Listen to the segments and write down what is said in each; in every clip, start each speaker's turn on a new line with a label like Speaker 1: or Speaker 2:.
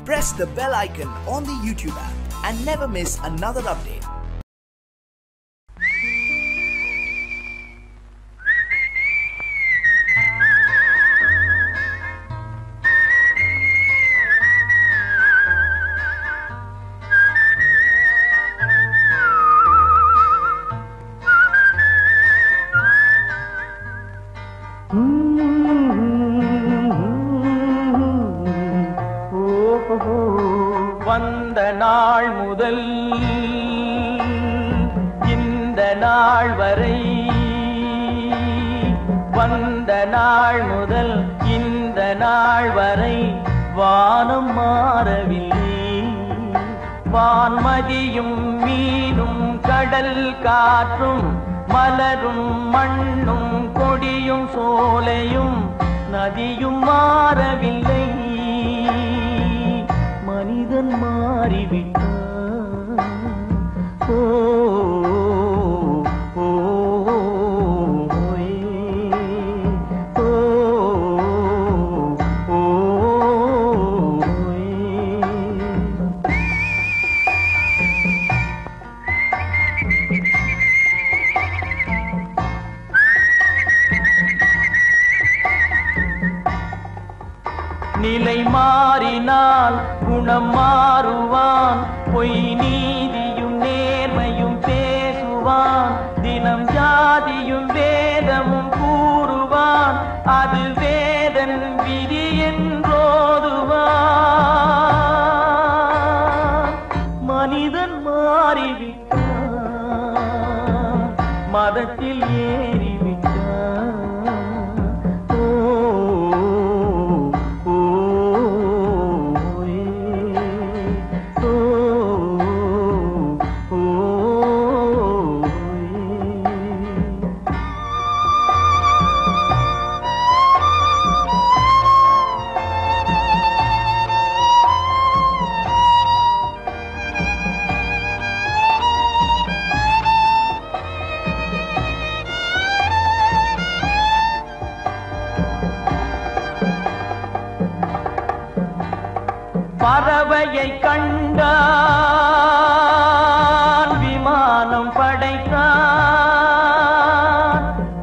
Speaker 1: Press the bell icon on the YouTube app and never miss another update.
Speaker 2: வந்த நாள் முதல் இந்த நாள் வரை, வந்த நாள் முதல் இந்த நாள் வரை வானம் மாறவில்லை. வான்மதியும் மீனும் கடல் காற்றும் மலரும் மண்ணும் கொடியும் சோலையும் நதியும் மாறவில்லை. மனிதன் மாறிவிட்டான். ஓ ஓ ஓ ஓ நிலை மாறினால் குணம் மாறுவான். பொய் நீதியும் நேர்மையும் பேசுவான். தினம் ஜாதியும் வேதமும் கூறுவான். அது வேதன் விதி என்றோதுவான். மனிதன் மாறிவிட்டான். மதத்தில் ஏறிவிட்டான். பறவையை கண்டான் விமானம் படைத்தான்.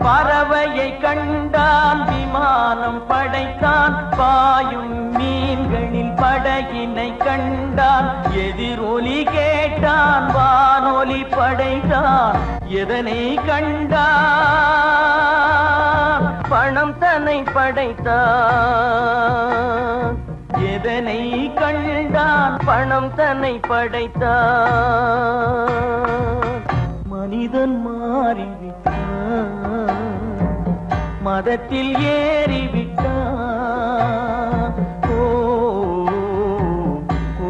Speaker 2: பறவையை கண்டான் விமானம் படைத்தான். பாயும் மீன்களின் படகினை கண்டான். எதிரொலி கேட்டான் வானொலி படைத்தான். எதனை கண்டான்? பணம் தன்னை படைத்தான். எதனை கண்டான்? பணம் தன்னை படைத்தான். மனிதன் மாறிவிட்டான். மதத்தில் ஏறிவிட்டான். ஓ ஓ ஓ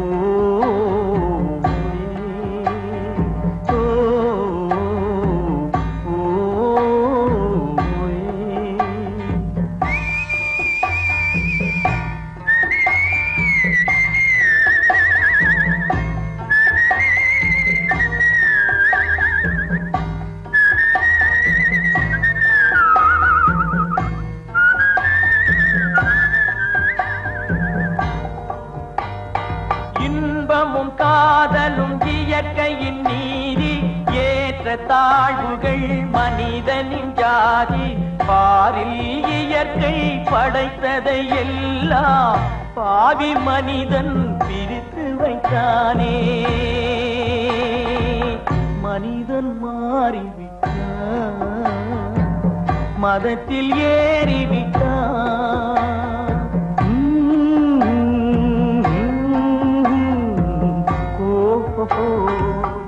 Speaker 2: இன்பமும் காதலும் இயற்கையின் நீதி. ஏற்ற தாழ்வுகள் மனிதனின் ஜாதி. பாரில் இயற்கை படைத்ததை எல்லாம் பாவி மனிதன் பிரித்து வைத்தானே. மனிதன் மாறிவிட்டான். மதத்தில் ஏறிவிட்டான்.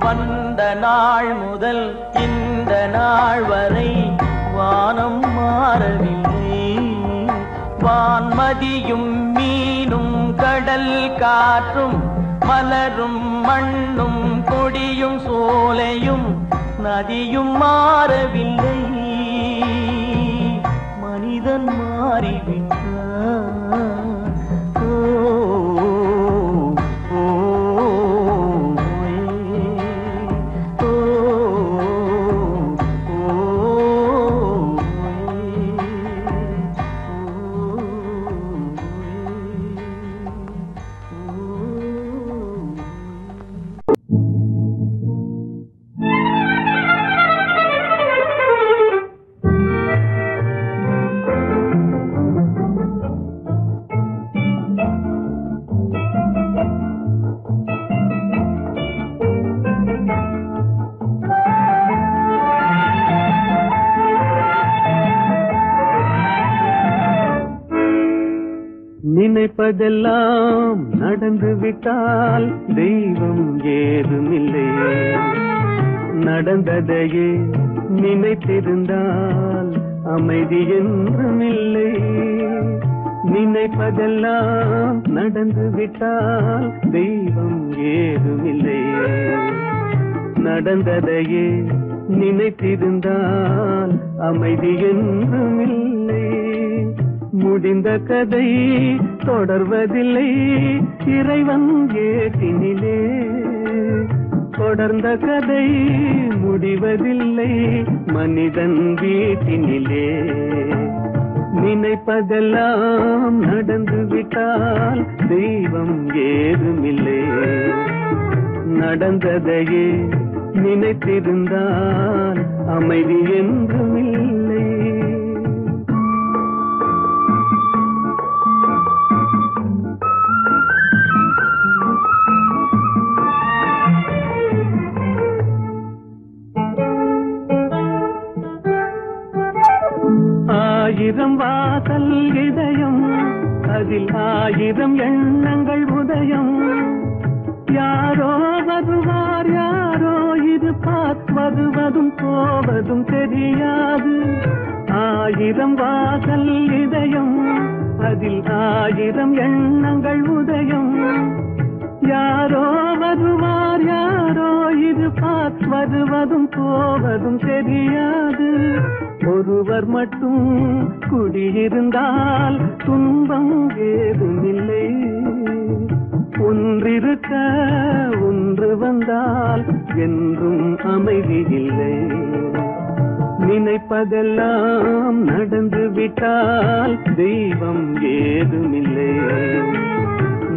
Speaker 2: வந்த நாள் முதல் இந்த நாள் வரை வானம் மாறவில்லை. வான்மதியும் மீனும் கடல் காற்றும் மலரும் மண்ணும் கொடியும் சோலையும் நதியும் மாறவில்லை. மனிதன் மாறிவிட்டான். Ooh.
Speaker 3: நினைப்பதெல்லாம் நடந்து விட்டால் தெய்வம் ஏதுமில்லை. நடந்ததையே நினைத்திருந்தால் அமைதி என்றுமில்லை. நினைப்பதெல்லாம் நடந்து விட்டால் தெய்வம் ஏதுமில்லை. நடந்ததையே நினைத்திருந்தால் அமைதி என்றுமில்லை. முடிந்த கதை தொடர்வதில்லை இறைவன் ஏட்டினிலே. தொடர்ந்த கதை முடிவதில்லை மனிதன் வீட்டினிலே. நினைப்பதெல்லாம் நடந்து விட்டால் தெய்வம் ஏதுமில்லை. நடந்ததையே நினைத்திருந்தால் அமைதி என்றுமில்லை. ஆயிரம் வாசல் இதயம் அதில் ஆயிரம் எண்ணங்கள் உதயம். யாரோ வருவார் யாரோ இருப்பார் வருவதும் போவதும் தெரியாது. ஆயிரம் வாசல் இதயம் அதில் ஆயிரம் எண்ணங்கள் உதயம். யாரோ வருவார் யாரோ இருப்பார் வருவதும் போவதும் தெரியாது. ஒருவர் மட்டும் குடியிருந்தால் துன்பம் ஏதுமில்லை. ஒன்றிருக்க ஒன்று வந்தால் என்றும் அமைதி இல்லை. நினைப்பதெல்லாம் நடந்து விட்டால் தெய்வம் ஏதுமில்லை.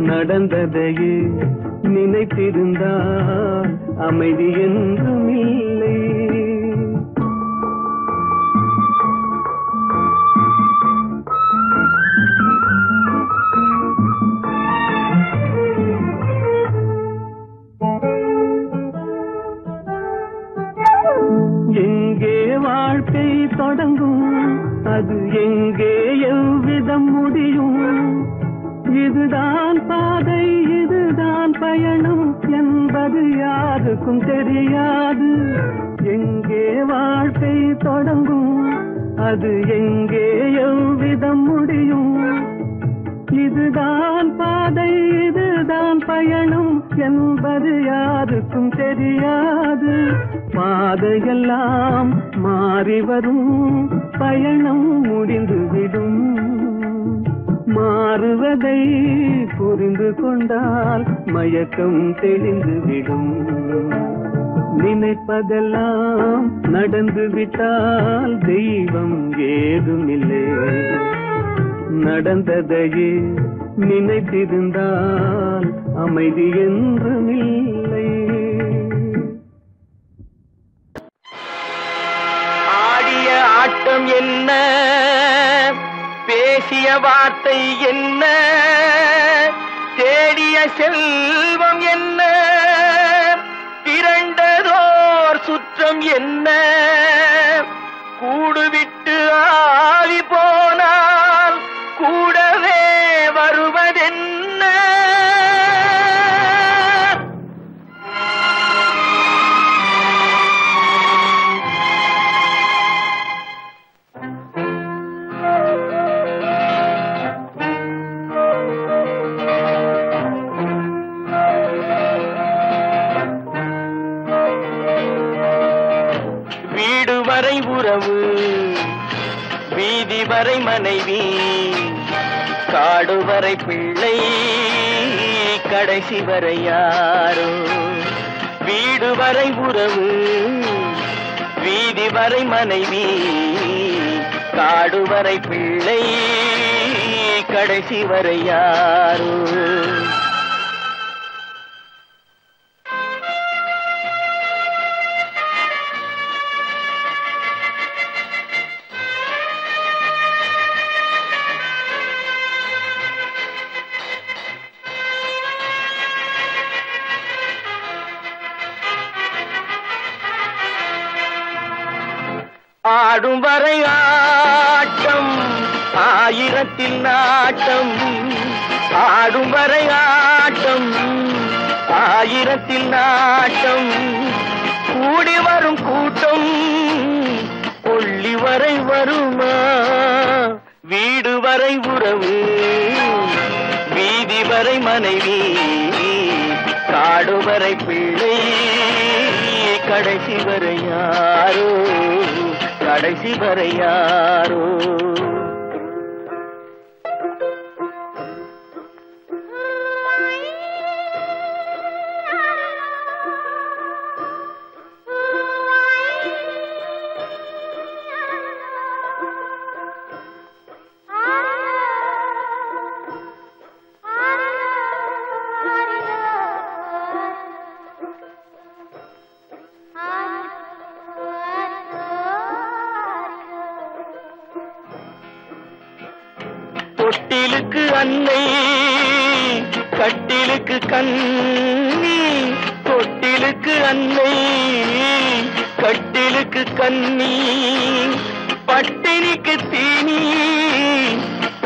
Speaker 3: நடந்ததையே நினைத்திருந்தால் அமைதி என்றுமில்லை. எங்கே வாழ்க்கை தொடங்கும் அது எங்கே எவ்விதம் முடியும். இதுதான் பாதை இதுதான் பயணம் என்பது யாருக்கும் தெரியாது. எங்கே வாழ்க்கை தொடங்கும் அது எங்கே எவ்விதம் முடியும். இதுதான் பாதை இதுதான் பயணம் என்பது யாருக்கும் தெரியாது. பாதையெல்லாம் மாறி வரும் பயணம் முடிந்துவிடும். மாறுவதை புரிந்து கொண்டால் மயக்கம் தெளிந்துவிடும். நினைப்பதெல்லாம் நடந்து விட்டால் தெய்வம் ஏதுமில்லை. நடந்ததையே நினைத்திருந்தால் அமைதி என்றுமில்லை.
Speaker 2: ஆடிய ஆட்டம் என்ன பேசிய வார்த்தை என்ன தேடிய செல்வம் என்ன திரண்டதோர் சுற்றம் என்ன கூடுவிட்டு ஆவி போனால் கூடவே வருவதென்ன. வீடு வரை உறவு வீதி வரை மனைவி காடு வரை பிள்ளை கடைசி வரை யாரோ. வீடு வரை உறவு வீதி வரை மனைவி காடு வரை பிள்ளை கடைசி வரை யாரோ. ஆடும் வரை ஆட்டம் ஆயிரத்தில் நாட்டம் ஆடும் வரை ஆட்டம் ஆயிரத்தில் நாட்டம் கூடி வரும் கூட்டம் கொள்ளி வரை வருமா வீடு வரை உறவு வீதி வரை மனைவி காடு வரை பிள்ளை கடைசி வரை யாரோ கடைசி வரை யாரோ தொட்டிலுக்கு அன்னை கட்டிலுக்கு கண்ணி தொட்டிலுக்கு அன்னை கட்டிலுக்கு கண்ணி பட்டினிக்கு தீனி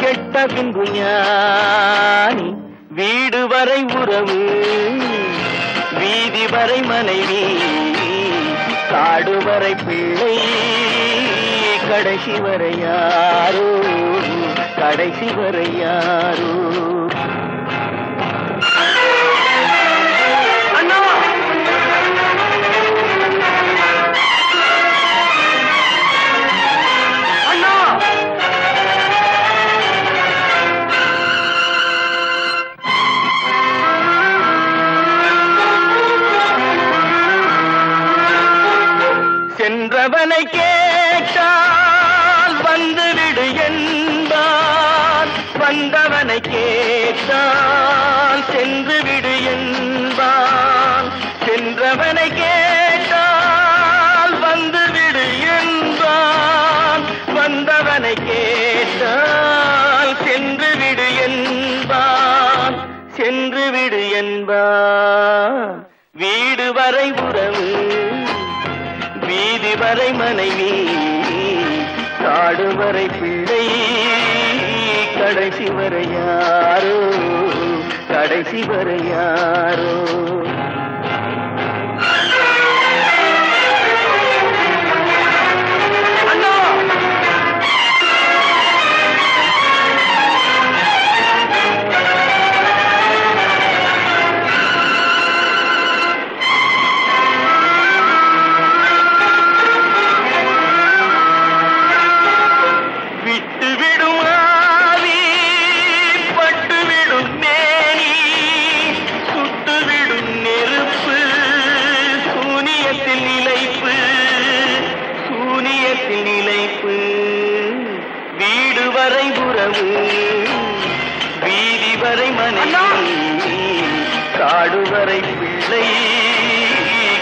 Speaker 2: கெட்ட பின்பு ஞானி வீடு வரை உறவு வீதி வரை மனைவி காடு வரை பிள்ளை கடைசி வரை யாரோ கடைசி வரை யாரோ அண்ணா அண்ணா சென்றவனை கேட்டால் வந்துவிடு என்பான் வந்தவனை கேட்டால் சென்று விடு என்பான் சென்றவனை கேட்டால் வந்துவிடு என்பான் வந்தவனை கேட்டால் சென்று விடு என்பான் சென்று விடு என்பான் வீடு வரை உறவு வீதி வரை மனைவி காடு வரை பிள்ளை கடைசி வரை யாரோ கடைசி வரை யாரோ வீதி வரை மனைவி காடு வரை பிள்ளை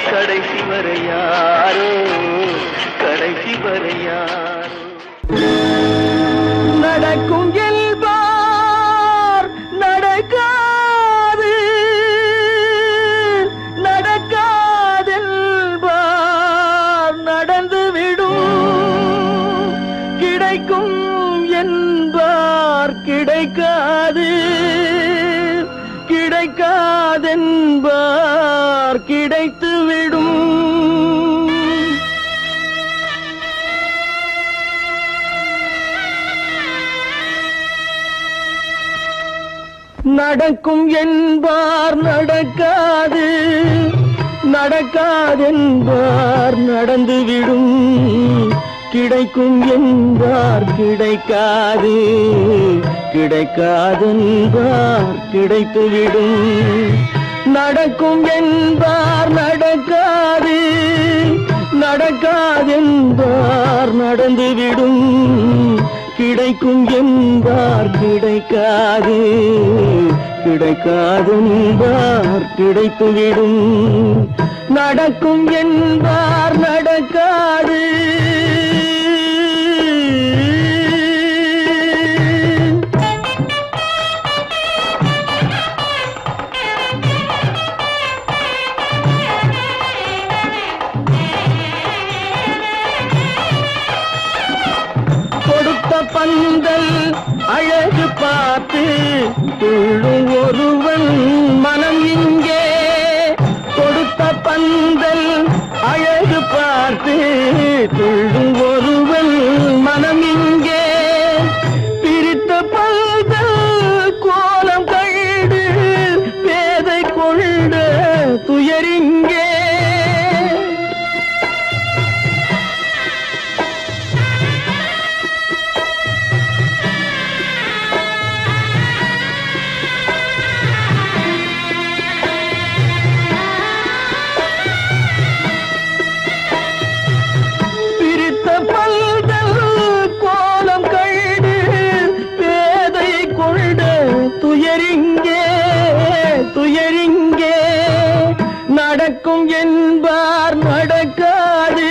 Speaker 2: கடைசி வரை யாரோ கடைசி வரை யாரோ
Speaker 3: நடக்கும் என்பார் நடக்காது நடக்காதென்பார் நடந்துவிடும் கிடைக்கும் என்பார் கிடைக்காது கிடைக்காதென்பார் கிடைத்துவிடும் நடக்கும் என்பார் நடக்காது நடக்காதென்பார் நடந்துவிடும் கிடைக்கும் என்பார் கிடைக்காது கிடைக்காதென்பார் கிடைத்துவிடும் நடக்கும் என்பார் நடக்காது நடக்காதென்பார் நடந்துவிடும் கிடைக்கும் என்பார் கிடைக்காது கிடைக்காதென்பார் கிடைத்துவிடும் நடக்கும் என்பார் நடக்காது பந்தல் அழகு பார்த்து துள்ளும் ஒருவன் மனம் இங்கே கொடுத்த பந்தல் அழகு பார்த்து துள்ளும் ஒருவன் மனம் இங்கே பிரித்த பந்தல் கோலம் கண்டு பேதை கொண்ட துயரிங்கே துயரிங்கே நடக்கும் என்பார் நடக்காது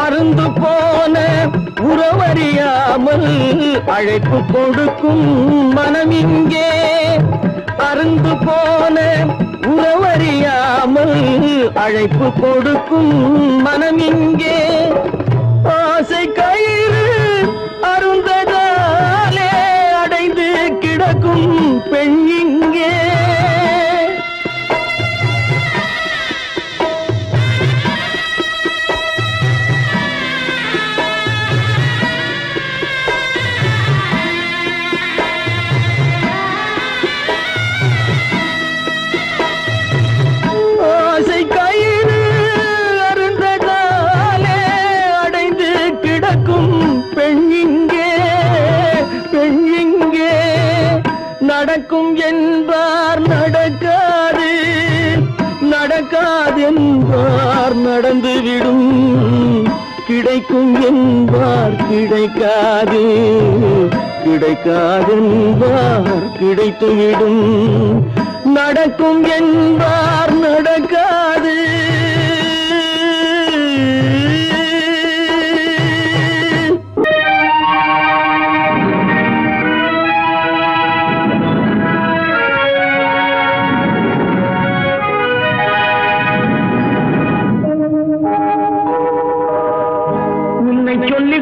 Speaker 3: அருந்து போன உறவறியாமல் அழைப்பு கொடுக்கும் மனம் இங்கே அருந்து போன உறவறியாமல் அழைப்பு கொடுக்கும் மனம் இங்கே ஆசை கயிறு அருந்ததாலே அடைந்து கிடக்கும் பெண் இங்கே நடக்கும் என்பார் நடக்காது நடக்காது என்பார் நடந்துவிடும் கிடைக்கும் என்பார் கிடைக்காது கிடைக்காது என்பார் கிடைத்துவிடும் நடக்கும் என்பார் நடக்காது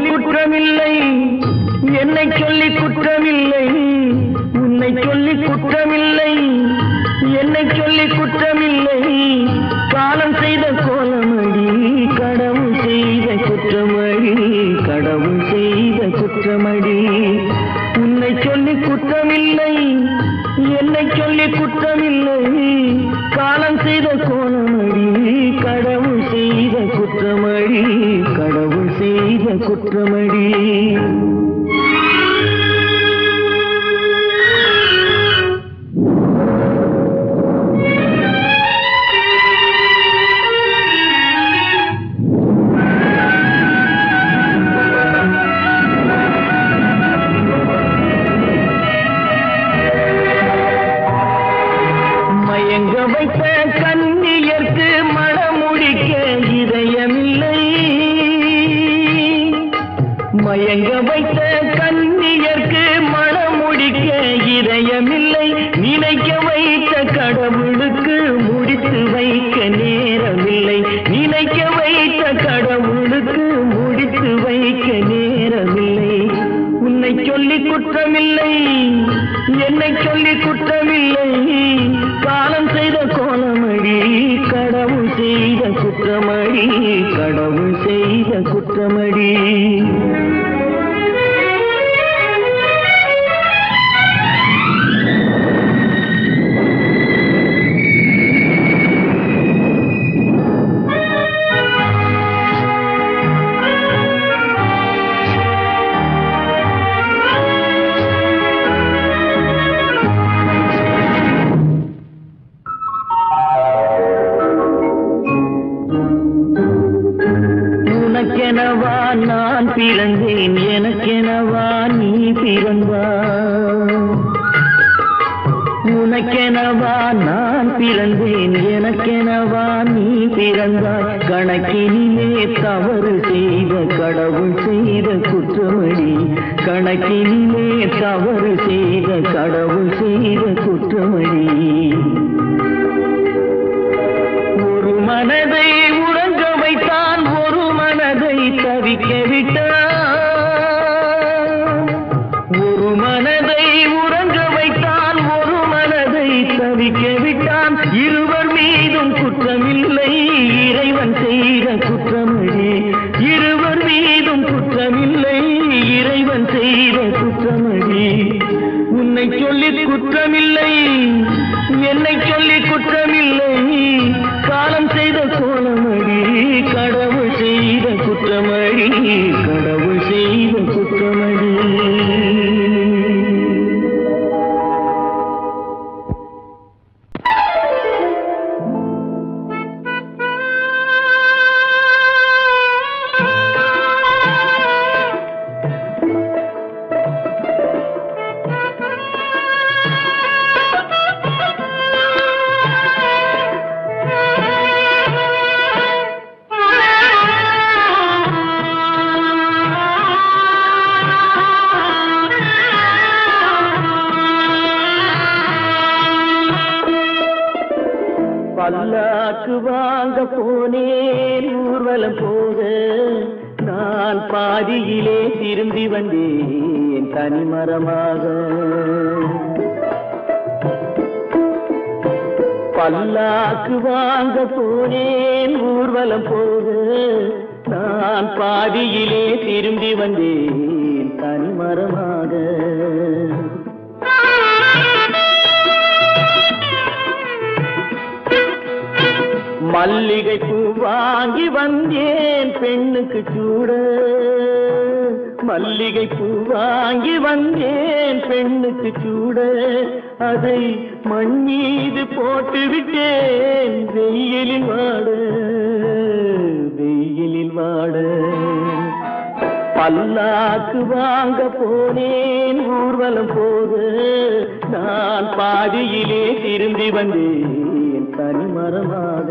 Speaker 3: குற்றமில்லை என்னை சொல்லி குற்றமில்லை உன்னை சொல்லி குற்றமில்லை என்னை சொல்லி குற்றமில்லை காலம் செய்த கோலமடி கடவுள் செய்த குற்றமடி கடவுள் செய்த குற்றமடி உன்னை சொல்லி குற்றமில்லை என்னை சொல்லி குற்றமில்லை காலம் செய்த கோலமடி கடவுள் செய்த குற்றமடி கடவுள் செய்த குற்றமடி மயங்க வைத்த கன்னியர்க்கு மணமுடிக்க இதயமில்லை மயங்க வைத்த கன்னியர்க்கு மணமுடிக்க இதயமில்லை நினைக்க வைத்த கடவுளுக்கு முடித்து வைக்க நேரமில்லை நினைக்க வைத்த கடவுளுக்கு முடித்து வைக்க நேரமில்லை உன்னை சொல்லி குற்றமில்லை என்னை சொல்லி குற்றமில்லை காலம் செய்த கோலமடி கடவுள் செய்த குற்றமடி கடவுள் செய்த குற்றமடி உனக்கெனவா நான் பிறந்தேன் எனக்கெனவா நீ பிறந்தா உனக்கெனவா நான் பிறந்தேன், எனக்கெனவா நீ பிறந்தாய். கணக்கினிலே தவறு செய்த கடவுள் செய்த குற்றமடி, கணக்கினிலே தவறு செய்த கடவுள் செய்த குற்றமடி. ஒரு மனதை உறங்க வைத்தான், ஒரு மனதை தவிக்க விட்டான். ஒரு மனதை உறங்க வைத்தான், ஒரு மனதை தவிக்க விட்டான். இருவர் மீதும் குற்றமில்லை, இறைவன் செய்த குற்றமடி. இருவர் மீதும் குற்றமில்லை, இறைவன் செய்த குற்றமடி. உன்னை சொல்லி குற்றமில்லை, என்னை சொல்லி குற்றமில்லை, காலம் செய்த கோலமடி. கடவுள் செய்த குற்றமடி, கடவுள் செய்த குற்றமடி. பல்லாக்கு வாங்க போனேன் ஊர்வலம் போக, நான் பாதியிலே திரும்பி வந்தேன் தனிமரமாக. பல்லாக்கு வாங்க போனேன் ஊர்வலம் போக, நான் பாதியிலே திரும்பி வந்தேன் தனிமரமாக. மல்லிகை பூ வாங்கி வந்தேன் பெண்ணுக்கு சூட, மல்லிகை பூ வாங்கி வந்தேன் பெண்ணுக்கு சூட. அதை மண் மீது போட்டு விட்டேன் வெயிலில் வாட, வெயிலில் வாட. பல்லாக்கு வாங்க போனேன் ஊர்வலம் போக, நான் பாதியிலே திரும்பி வந்தேன் தனிமரமாக.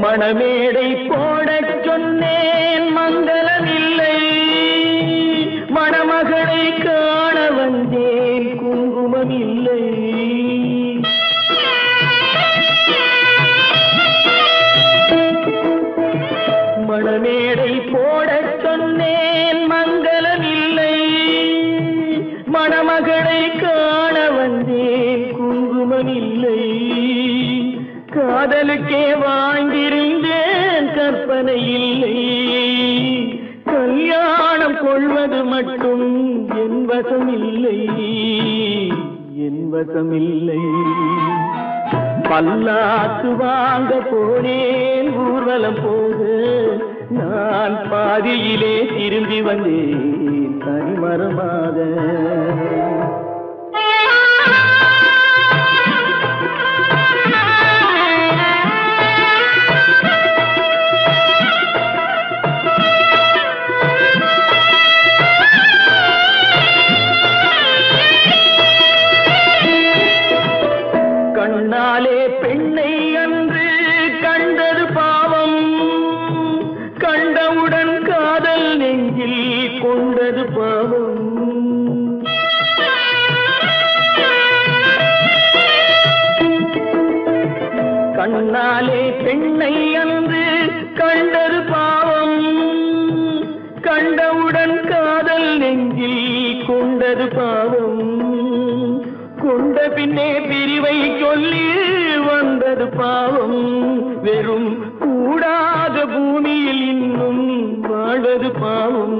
Speaker 3: மணமேடை போடச் சொன்னேன் மங்களமில்லை, மணமகளை காண வந்தேன் குங்குமமில்லை. மணமேடை போடச் சொன்னேன் மங்களமில்லை, மணமகளை காண வந்தேன் குங்குமமில்லை. காதலுக்கே வாழ்ந்திருந்தேன் கற்பனை இல்லை, கல்யாணம் கொள்வது மட்டும் என் வசமில்லை, என் வசமில்லை. பல்லாக்கு வாங்க போனேன் ஊர்வலம் போக, நான் பாதியிலே திரும்பி வந்தேன் தனிமரமாக. கண்ணாலே பெண்ணை அன்று கண்டது பாவம், கண்டவுடன் காதல் நெஞ்சில் கொண்டது பாவம். கண்ணாலே பெண்ணை அன்று கண்டது பாவம், கண்டவுடன் காதல் நெஞ்சில் கொண்டது பாவம். கொண்ட பின்னே பிரிவை சொல்லி வந்தது பாவம், வெறும் கூடாத பூமியில் இன்னும் வாழ்வது பாவம்,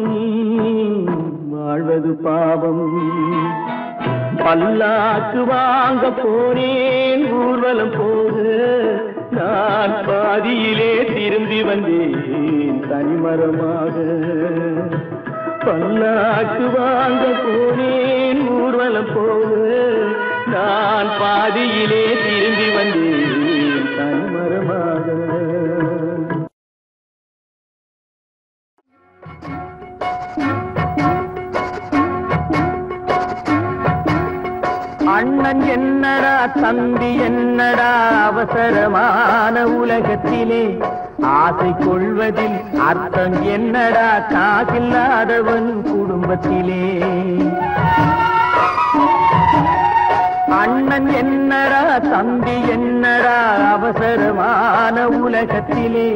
Speaker 3: வாழ்வது பாவம். பல்லாக்கு வாங்க போனேன் ஊர்வலம் போக, நான் பாதியிலே திரும்பி வந்தேன் தனிமரமாக. பல்லாக்கு வாங்க போனேன் ஊர்வலம் போக நான் பாதியிலே திரும்பி வந்தேன் தனிமரமாக. அண்ணன் என்னடா தம்பி என்னடா அவசரமான உலகத்திலே ஆசை கொள்வதில் அர்த்தம் என்னடா காசில்லாதவன் குடும்பத்திலே. அண்ணன் என்னடா தம்பி என்னடா அவசரமான உலகத்திலே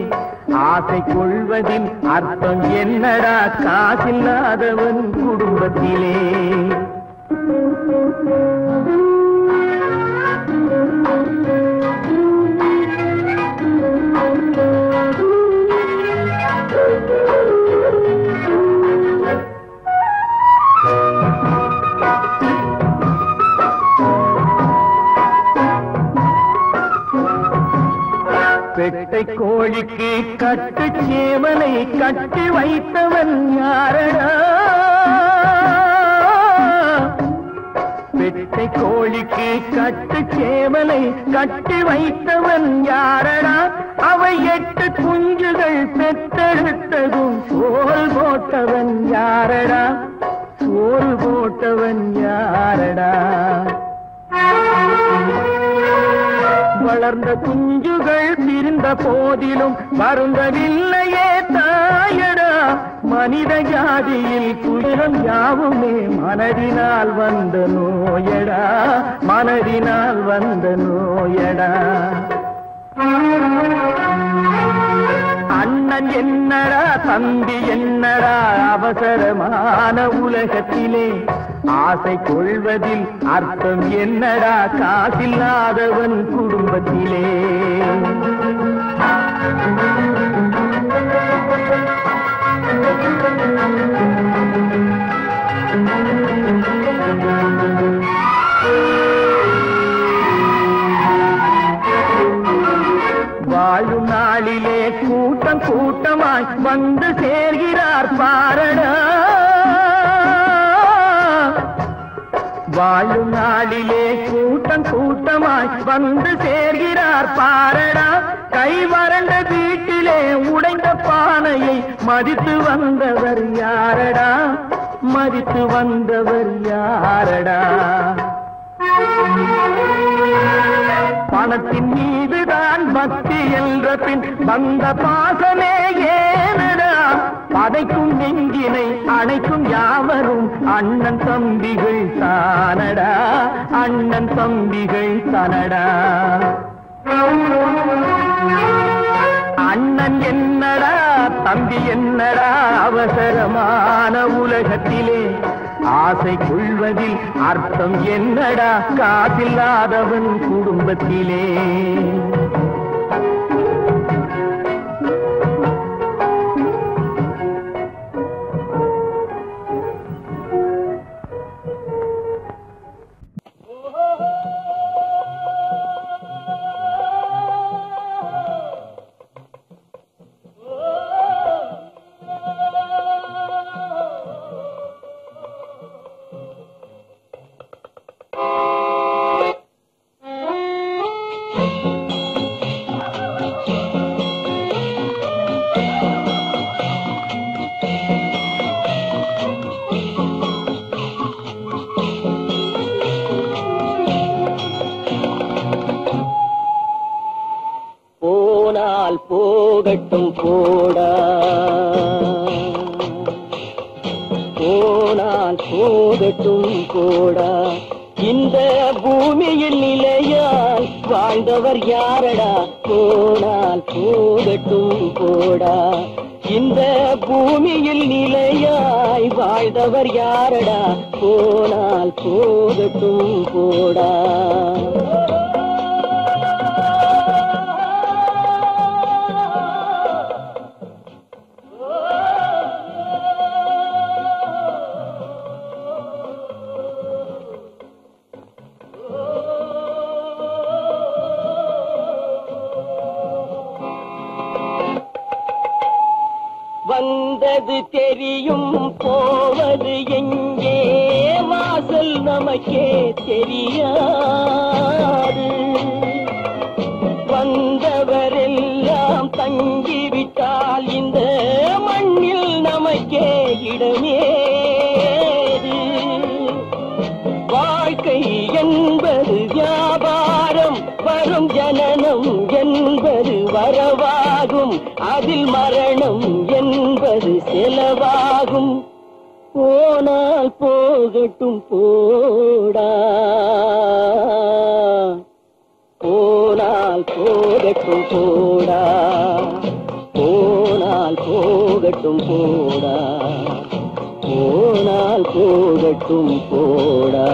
Speaker 3: ஆசை கொள்வதில் அர்த்தம் என்னடா காசில்லாதவன் குடும்பத்திலே. பெட்டை கோழிக்கு கட்டு சேவலை கட்டி வைத்தவன் யாரடா? பெட்டை கோழிக்கு கட்டு சேவலை கட்டி வைத்தவன் யாரடா? அவை 8 குஞ்சுகள் பெற்றெடுத்ததும் சோல் போட்டவன் யாரடா? சோல் போட்டவன் யாரடா? வளர்ந்த குஞ்சுகள் பிரிந்த போதிலும் வருந்தவில்லையே தாயடா. மனித ஜாதியில் துயரம் யாவுமே மனதினால் வந்த நோயடா, மனதினால் வந்த நோயடா. அண்ணன் என்னடா தம்பி என்னடா அவசரமான உலகத்திலே ஆசை கொள்வதில் அர்த்தம் என்னடா காசில்லாதவன் குடும்பத்திலே. வாழும் நாளிலே கூட்டம் கூட்டமாய் வந்து சேர்கிறார் பாரடா. வாழும் நாளிலே கூட்டம் கூட்டமாய் வந்து சேர்கிறார் பாரடா. கை வறண்ட வீட்டிலே உடைந்த பானையை மதித்து வந்தவர் யாரடா? மதித்து வந்தவர் யாரடா? பணத்தின் மீதுதான் பக்தி என்ற பின் வந்த பாசமே ஏனடா? பதைக்கும் நெஞ்சினை அணைக்கும் யாவரும் அண்ணன் தம்பிகள் தானடா, அண்ணன் தம்பிகள் தானடா. அண்ணன் என்னடா தம்பி என்னடா அவசரமான உலகத்திலே ஆசை கொள்வதில் அர்த்தம் என்னடா காசில்லாதவன் குடும்பத்திலே. போகட்டும் போடா, போனால் போகட்டும் போடா. இந்த பூமியில் நிலையால் வாழ்ந்தவர் யாரடா? போனால் போகட்டும் போடா. இந்த பூமியில் நிலையாய் வாழ்ந்தவர் யாரடா? போனால் போகட்டும் போடா. வந்தது தெரியும் போவது எங்கே வாசல் நமக்கே தெரியாது. வந்தவரெல்லாம் தங்கிவிட்டால் இந்த மண்ணில் நமக்கே இடமேது. வாழ்க்கை என்பது வியாபாரம், வரும் ஜனனம் என்பது வரவாகும், அதில் மரணம் என்பது செலவாகும். போனால் போகட்டும் போடா, போனால் போகட்டும் போடா, போனால் போகட்டும் போடா, போனால் போகட்டும் போடா.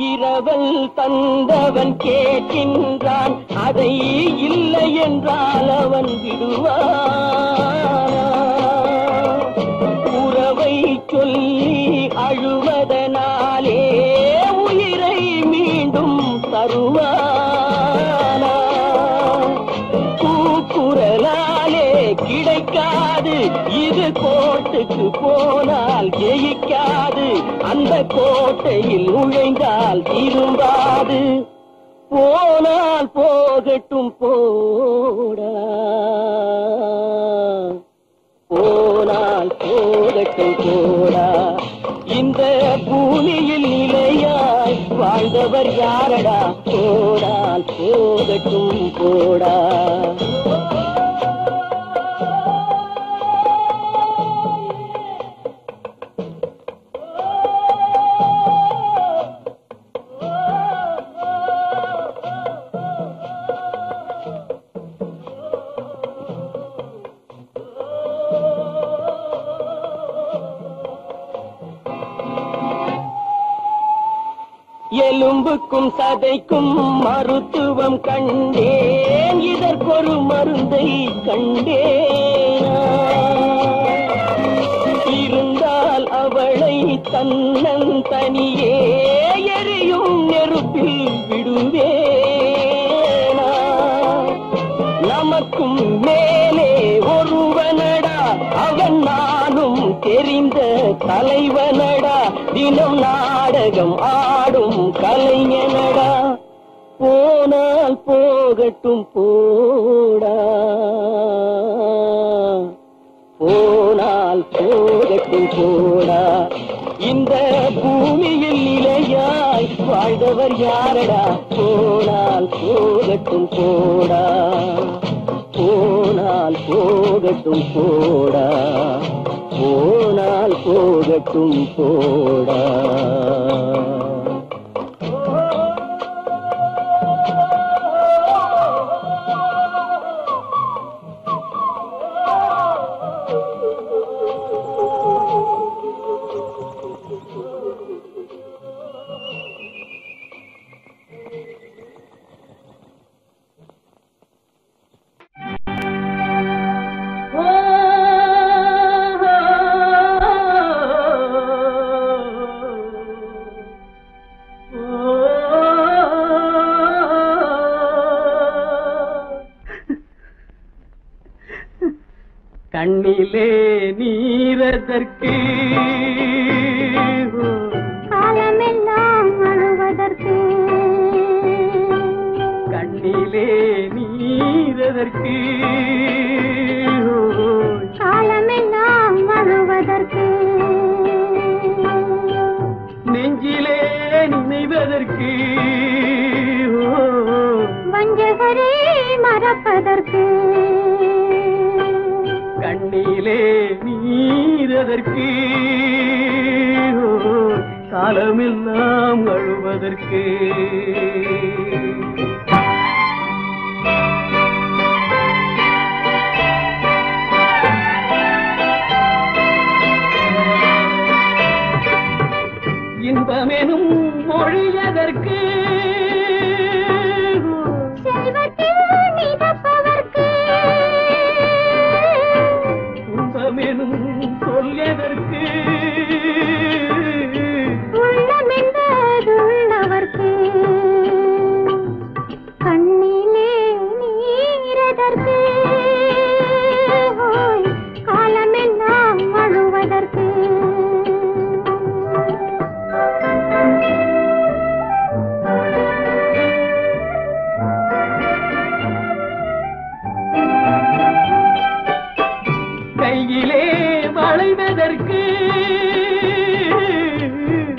Speaker 3: இரவல் தந்தவன் கேட்கின்றான், அதை இல்லை என்றால் அவன் விடுவான். உறவை சொல்லி அழுவதனாலே உயிரை மீண்டும் தருவானா? கூக்குரலாலே கிடைக்காது, இது கோட்டுக்கு போனால் ஜெயிக்காது, அந்த கோட்டையில் நுழைந்தால் திரும்பாது. போனால் போகட்டும் போடா, போனால் போகட்டும் போடா. இந்த பூமியில் நிலையாய் வாழ்ந்தவர் யாரடா, போனால் போகட்டும் போடா. எலும்புக்கும் சதைக்கும் மருத்துவம் கண்டேன், இதற்கொரு மருந்தை கண்டேனா? இருந்தால் அவளை தன்னந்தனியே எரியும் நெருப்பில் விடுவேனா? நமக்கும் மேலே ஒருவனடா, அவன் நானும் தெரிந்த தலைவனடா, தினம் நாடகம் ஆடும் கலைஞனடா. போனால் போகட்டும் போடா, போனால் போகட்டும் போடா. இந்த பூமியில் நிலையாய் வாழ்ந்தவர் யாரடா, போனால் போகட்டும் போடா, போனால் போகட்டும் போடா, போனால் போகட்டும் போடா. கண்ணிலே நீரதற்கு,
Speaker 4: காலமெல்லாம் அழுவதற்கு,
Speaker 3: கண்ணிலே நீரதற்கு,
Speaker 4: காலமெல்லாம் அழுவதற்கு,
Speaker 3: நெஞ்சிலே நினைவதற்கு,
Speaker 4: வஞ்சகரை மறப்பதற்கு,
Speaker 3: கண்ணிலே நீரதற்கு, காலமெல்லாம் அழுவதற்கு. இன்பமெனும் மொழியதற்கு,
Speaker 4: செல்வத்தில் மிதப்பதற்கு, மறப்பதற்கு காலமெல்லாம் அழுவதற்கு
Speaker 3: கையிலே வளைவதற்கு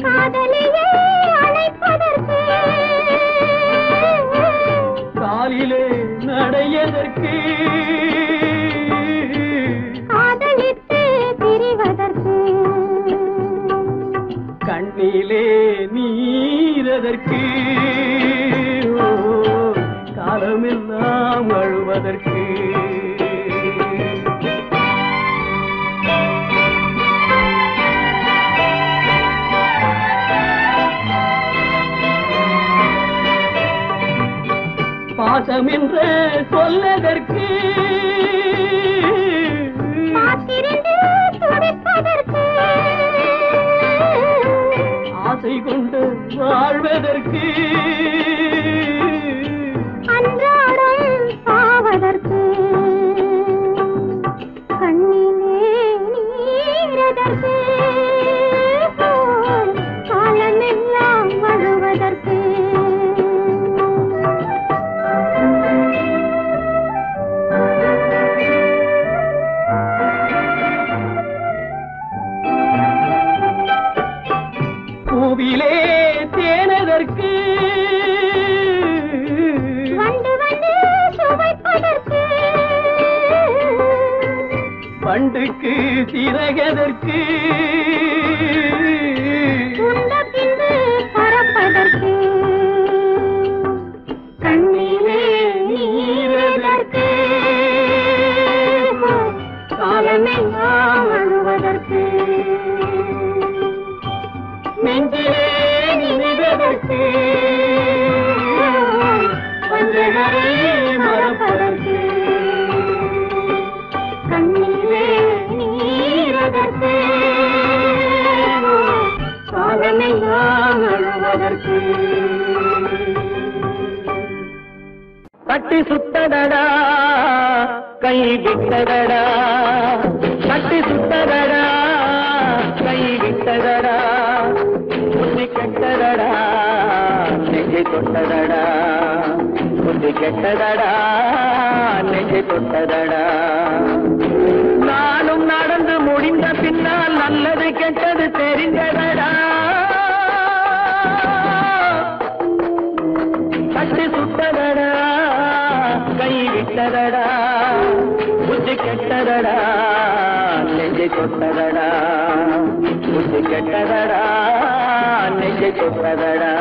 Speaker 4: காதலியே அழைப்பதற்கு
Speaker 3: காலிலே நடையதற்கு
Speaker 4: காதலித்து பிரிவதற்கு
Speaker 3: கண்ணிலே நீரதற்கு காலமெல்லாம் அழுவதற்கு பாசம் என்று சொல்லதற்கு
Speaker 4: காத்திருந்து துடிப்பதற்கு
Speaker 3: ஆசை கொண்டு வாழ்வதற்கு
Speaker 4: அன்றாடம் சாவதற்கு கண்ணிலே நீரதற்கு காலமெல்லாம் அழுவதற்கு
Speaker 3: பூவிலே தேனதற்கு
Speaker 4: வந்து வந்து சுவைப்பதற்கு
Speaker 3: பண்டுக்கு சிறகதற்கு
Speaker 4: உண்ட பின்பு பறப்பதற்கு கண்ணிலே நீரதற்கு காலமெல்லாம் அழுவதற்கு
Speaker 3: நெஞ்சிலே நினைவதற்கு வஞ்சகரை மறப்பதற்கு
Speaker 4: கண்ணிலே நீரதற்கு
Speaker 3: காலமெல்லாம் அழுவதற்கு கட்டி சுட்டதடா கை விட்டதடா கட்டி சுட்டதடா கை விட்டதடா புத்தி கெட்டதடா நெஞ்சை தொட்டதடா புத்தி கெட்டதடா நெஞ்சை தொட்டதடா நானும் நடந்து முடிந்த பின்னால் நல்லது கெட்டது தெரிந்ததடா கட்டி சுட்டதடா கை விட்டதடா புத்தி கெட்டதடா நெஞ்சை தொட்டதடா புத்தி கெட்டதடா நெஞ்சை தொட்டதடா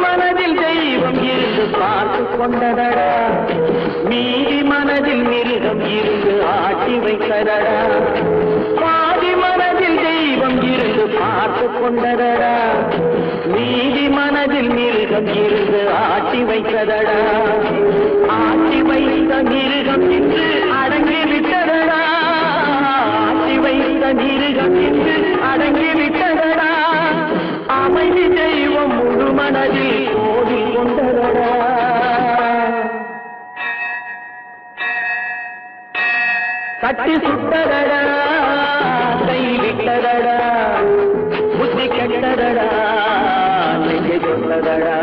Speaker 3: மனதில் தெய்வம் இருந்து பார்த்து கொண்டதடா மீதி மனதில் மிருகம் இருந்து ஆட்டி வைத்ததடா பாதி மனதில் தெய்வம் இருந்து பார்த்து கொண்டதடா மீதி மனதில் மிருகம் இருந்து ஆட்டி வைத்ததடா ஆட்டி வைத்த மிருகம் இன்று அடங்கி விட்டதடா ஆட்டி வைத்த மிருகம் இன்று அடங்கி விட்டதடா அமைதி தெய்வம் முழு மனதில் கோவில் கொண்டதடா கட்டி சுட்டதடா கை விட்டதடா புத்தி கெட்டதடா நெஞ்சை தொட்டதடா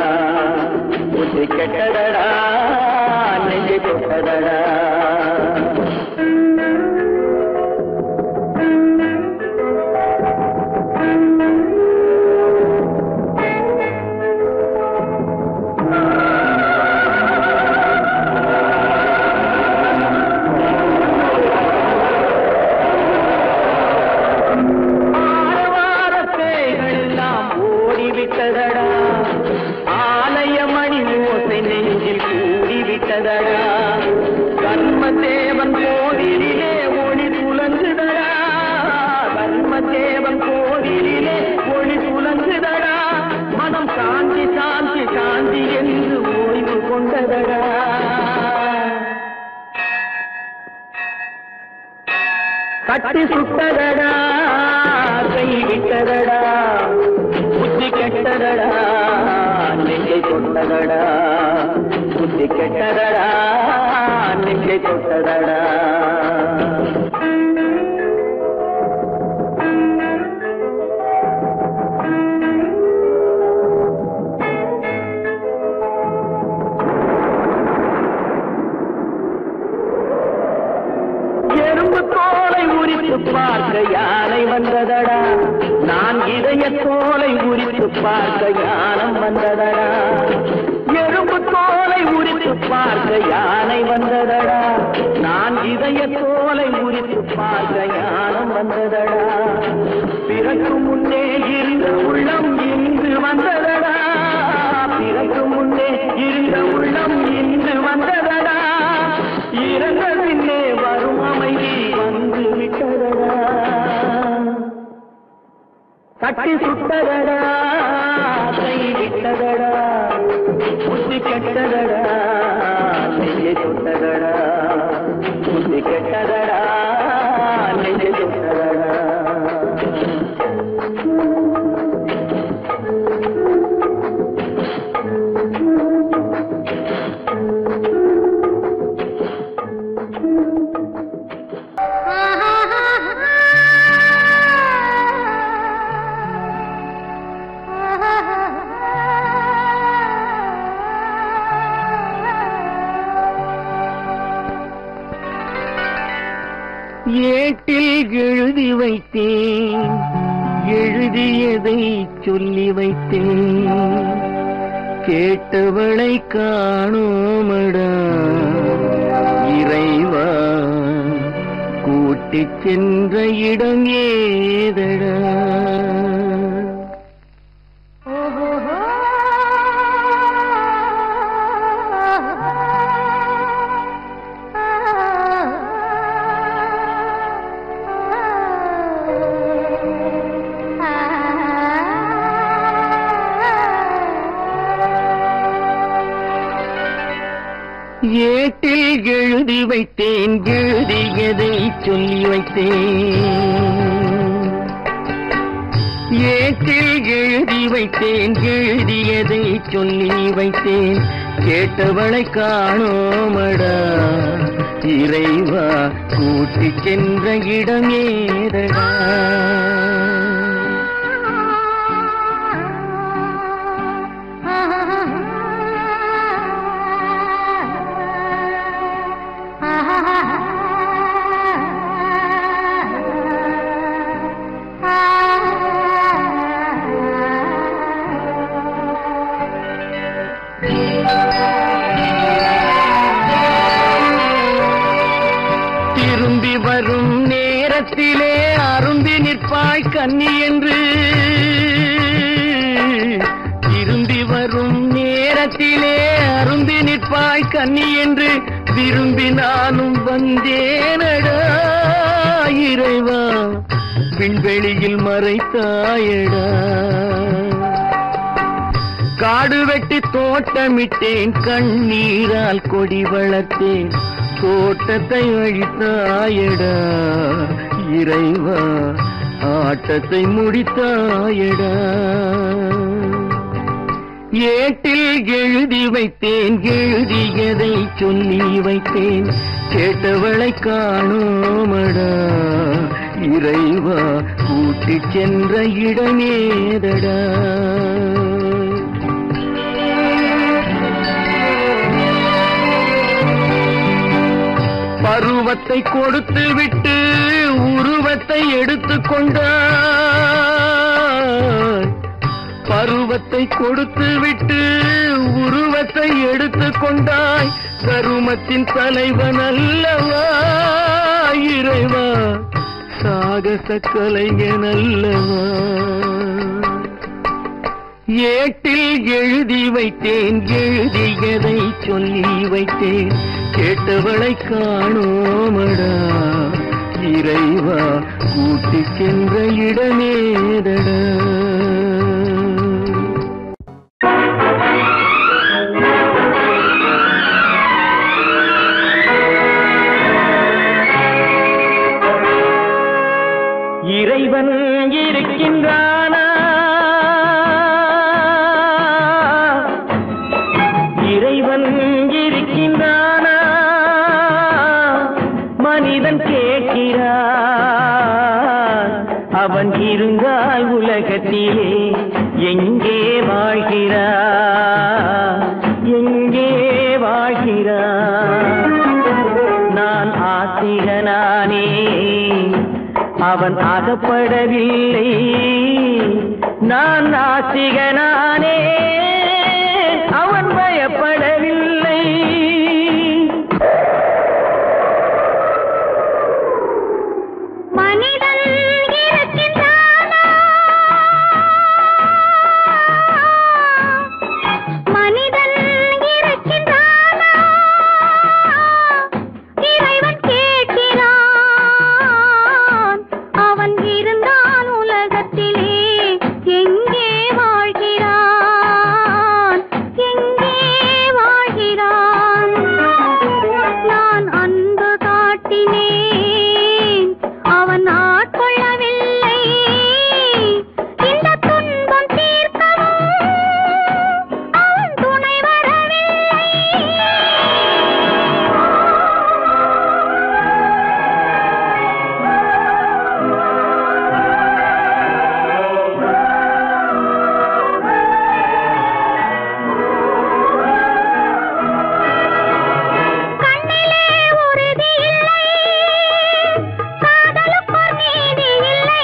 Speaker 3: புத்தி கெட்டதடா நெஞ்சை தொட்டதடா ஆலயமணி ஓசை நெஞ்சில் கூடிவிட்டதடா கர்மதேவன் கோவிலிலே ஒளி துலங்குதடா கர்மதேவன் கோவிலிலே ஒளி துலங்குதடா மனம் சாந்தி சாந்தி சாந்தி என்று ஓய்வு கொண்டதடா கட்டி சுட்டதடா கை விட்டதடா புத்தி கெட்டதடா நெஞ்சை தொட்டதடா புத்தி கெட்டதடா நெஞ்சை தொட்டதடா பார்க்க யானை வந்ததடா நான் இதய தோலை உரித்து பார்க்க யானம் வந்ததடா எறும்பு தோலை உரித்து பார்க்க யானை வந்ததடா நான் இதய தோலை உரித்து பார்க்க யானம் வந்ததடா பிறகு முன்னே இருந்த உள்ளம் இன்று வந்ததடா பிறகு முன்னே இருந்த உள்ளம் இன்று வந்ததடா இறந்த பின்னே வரும் அமைதி வந்து விட்டதடா கட்டி சுட்டதடா கை விட்டதடா புத்தி கெட்டதடா நெஞ்சை தொட்டதடா புத்தி கெட்டதடா நெஞ்சை தொட்டதடா ஏட்டில் எழுதி வைத்தேன் எழுதியதை சொல்லி வைத்தேன் கேட்டவளை காணோமடா இறைவா கூட்டிச் சென்ற இடம் ஏதடா ஏட்டில் எழுதி வைத்தேன் எழுதியதை சொல்லி வைத்தேன் ஏட்டில் எழுதி வைத்தேன் எழுதியதை சொல்லி வைத்தேன் கேட்டவளை காணோமடா இறைவா கூட்டிச் சென்ற இடம் ஏதடா திரும்பி வரும் நேரத்திலே அரும்பி நிற்பாய் கன்னி என்று திரும்பி வரும் நேரத்திலே அரும்பி நிற்பாய் கன்னி என்று விரும்பி நானும் வந்தேனடா இறைவா விண்வெளியில் மறைத்தாயடா காடு வெட்டி தோட்டமிட்டேன் கண்ணீரால் கொடி வளர்த்தேன் தோட்டத்தை அழித்தாயடா இறைவா ஆட்டத்தை முடித்தாயடா ஏட்டில் எழுதி வைத்தேன் எழுதியதை சொல்லி வைத்தேன் கேட்டவளை காணோமடா இறைவா கூட்டிச் சென்ற இடமேதடா பருவத்தை கொடுத்து விட்டு உருவத்தை எடுத்துக் கொண்டாய் பருவத்தை கொடுத்து விட்டு உருவத்தை எடுத்துக் கொண்டாய் கருமத்தின் தலைவன் அல்லவா இறைவா சாகச கலைஞன் அல்லவா ஏட்டில் எழுதி வைத்தேன் எழுதியதை சொல்லி வைத்தேன் கேட்டவளை காணோமடா இறைவா கூட்டிச் சென்ற இடமேதடா அவன் இருந்தால் உலகத்திலே எங்கே வாழ்கிறான், எங்கே வாழ்கிறான்? நான் ஆத்திகனானே, அவன் அகப்படவில்லை. நான் நாத்திகனானே, அவன் பயப்படவில்லை.
Speaker 4: மனிதன் இருக்கின்றானா, மனிதன் இருக்கின்றானா, இறைவன் கேட்கிறான். அவன் இருந்தான் உலகத்திலே எங்கே வாழ்கிறான், எங்கே வாழ்கிறான்? நான் அன்பு காட்டினேன், அவன் ஆட்கொள்ளவில்லை. இந்த துன்பம் தீர்க்கவும் அவன் துணை வரவில்லை. கண்ணிலே உறுதி இல்லை, காதலுக்கோர் நீதி இல்லை.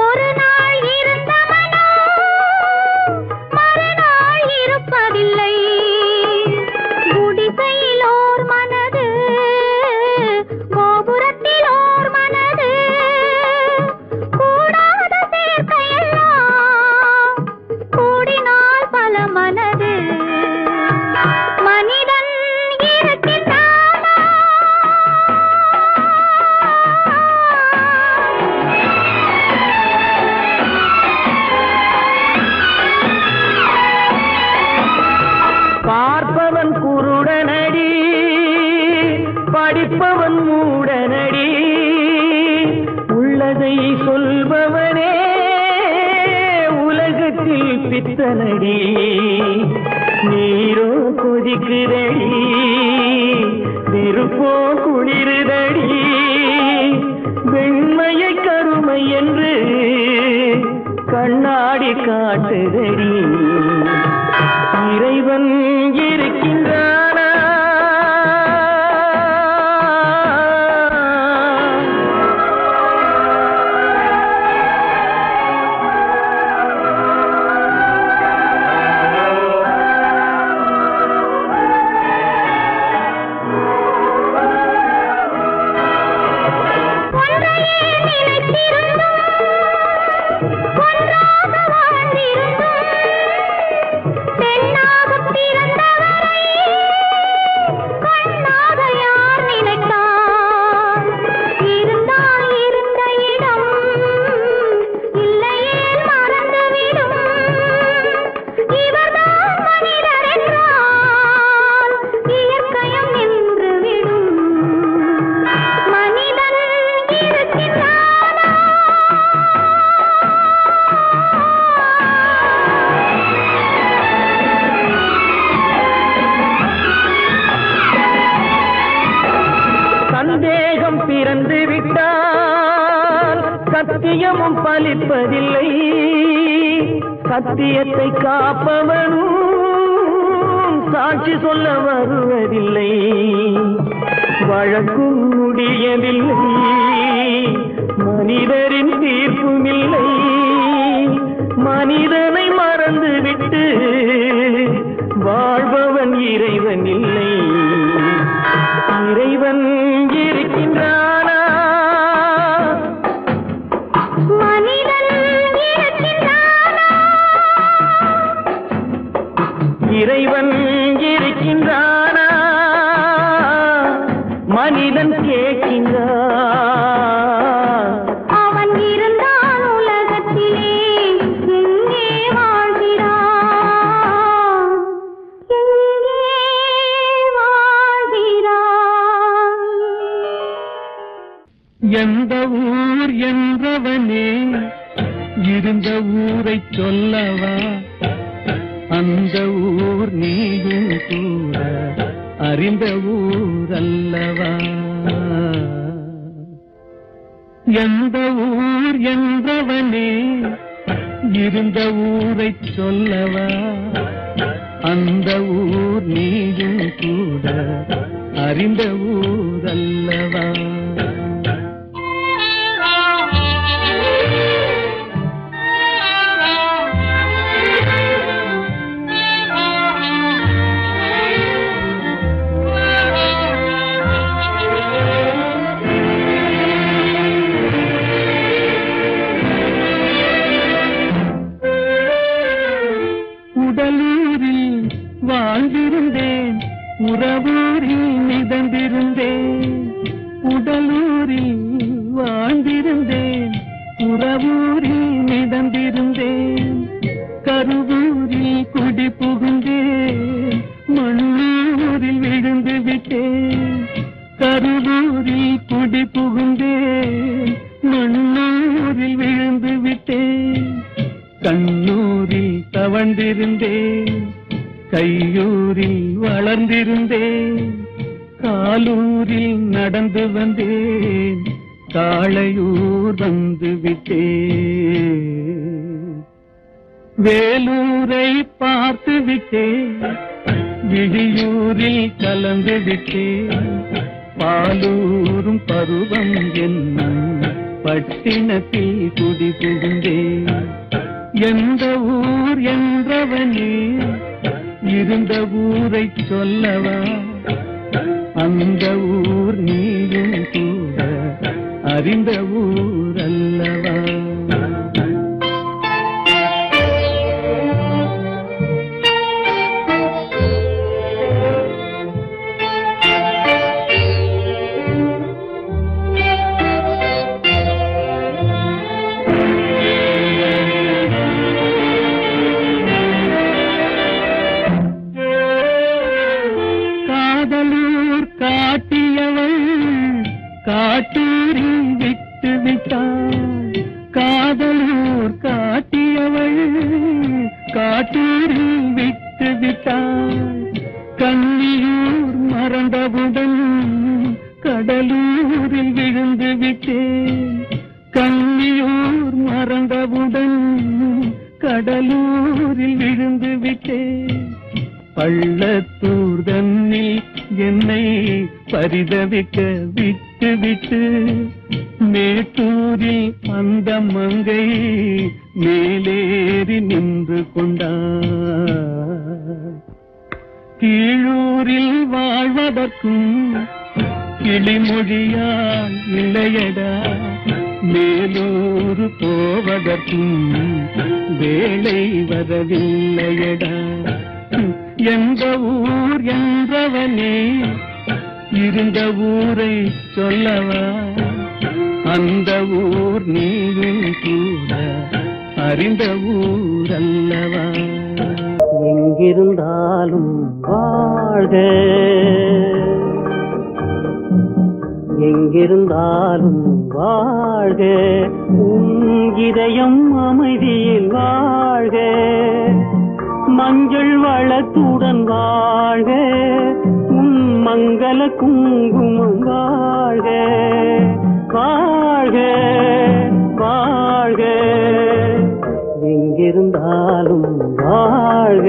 Speaker 4: ஒரு நாள் இருந்த மனம் மறுநாள் இருப்பதில்லை. குடிசையில் ஓர் மனது, கோபுரத்தில் ஓர் மனது, கூடாத சேர்க்கையெல்லாம் கூடினால் பல மனது. மனிதன் இருக்கின்றானா,
Speaker 3: பார்ப்பவன் குருடனடி, படிப்பவன் மூடனடி. உள்ளதை சொல்பவனே உலகத்தில் பித்தனடி. நீரோ கொதிக்குதடி, நெருப்போ குளிருதடி. வெண்மையை கருமை என்று கண்ணாடி காட்டுதடி. இறைவன் இருக்கின்றானா,
Speaker 4: ஒன்றையே நினைத்திருந்தும் ஒன்றாக வாழ்ந்திருந்தும் பெண்ணாகப் பிறந்தவரை கண்ணாக யார் நினைத்தார்? இருந்தால் இருந்த இடம் இல்லையே மறந்துவிடும். இவர்தான் மனிதர் என்றால் இயற்கையும் நின்றுவிடும். மனிதன் இருக்கின்றானா,
Speaker 3: சந்தேகம் பிறந்து விட்டால் சத்தியமும் பலிப்பதில்லை. சத்தியத்தை காப்பவனும் சாட்சி சொல்ல வருவதில்லை. வழக்கும் முடியவில்லை, மனிதரின் தீர்ப்பும் இல்லை. மனிதனை மறந்துவிட்டு வாழ்பவன் இறைவன் இல்லை. இறைவன் இருக்கின்றானா,
Speaker 4: மனிதன் இருக்கின்றானா,
Speaker 3: இறைவன் இருக்கின்றானா? மனிதன் கேட்கின்றான்.
Speaker 4: அவன் இருந்தான் உலகத்திலே எங்கே வாழ்கிறான், எங்கே வாழ்கிறான்?
Speaker 3: எந்த ஊர் என்றவனே இருந்த ஊரை சொல்லவா? அந்த ஊர் நீயும் கூட அறிந்த ஊர் அல்லவா? எந்த ஊர் என்றவனே இருந்த ஊரை சொல்லவா அந்த ஊர் நீயும் கூட அறிந்த ஊர் அல்லவா உடலூரில் வாழ்ந்திருந்தேன் உறவூரில் மிதந்திருந்தேன் உடலூரில் வாழ்ந்திருந்தேன் உறவூரில் மிதந்திருந்தேன் கருவூரில் குடி புகுந்தேன் மண்ணூரில் விழுந்து விட்டேன் கருவூரில் குடி புகுந்தேன் மண்ணூரில் விழுந்து விட்டேன் கண்ணூரில் தவழ்ந்திருந்தேன் கையூரில் வளர்ந்திருந்தேன் காலூரில் நடந்து வந்தேன் காளையூர் வந்து விட்டேன் வேலூரை பார்த்து விட்டேன் விழியூரில் கலந்து விட்டேன் பாலூரும் பருவம் என்னும் பட்டினத்தில் குடி புகுந்தேன் எந்த ஊர் என்றவனே இருந்த ஊரை சொல்லவா அந்த ஊர் நீயும் கூட அறிந்த ஊர் அல்லவா காட்டியவள் காட்டூரில் விட்டு விட்டாள் காதலூர் காட்டியவள் காட்டூரில் விட்டு விட்டாள் கண்ணியூர் மறந்தவுடன் கடலூரில் விழுந்து விட்டேன் கண்ணியூர் மறந்தவுடன் கடலூரில் விழுந்து விட்டேன் பள்ளத்தூர் தன்னில் என்னை பரிதவிக்க விட்டு விட்டு மேட்டூரில் அந்த மங்கை மேலேறி நின்று கொண்டார் கீழூரில் வாழ்வதற்கும் கிளிமொழியால் இல்லையடா மேலூர் போவதற்கும் வேலை வரவில்லையடா எந்த ஊர் என்றவனே இருந்த ஊரை சொல்லவா அந்த ஊர் நீயும் கூட அறிந்த ஊர் அல்லவா
Speaker 5: எங்கிருந்தாலும் வாழ்க எங்கிருந்தாலும் வாழ்க உன் இதயம் அமைதியில் வாழ்க மஞ்சள் வளத்துடன் வாழ்க உன் மங்கள குங்குமம் வாழ்க வாழ்க வாழ்க எங்கிருந்தாலும் வாழ்க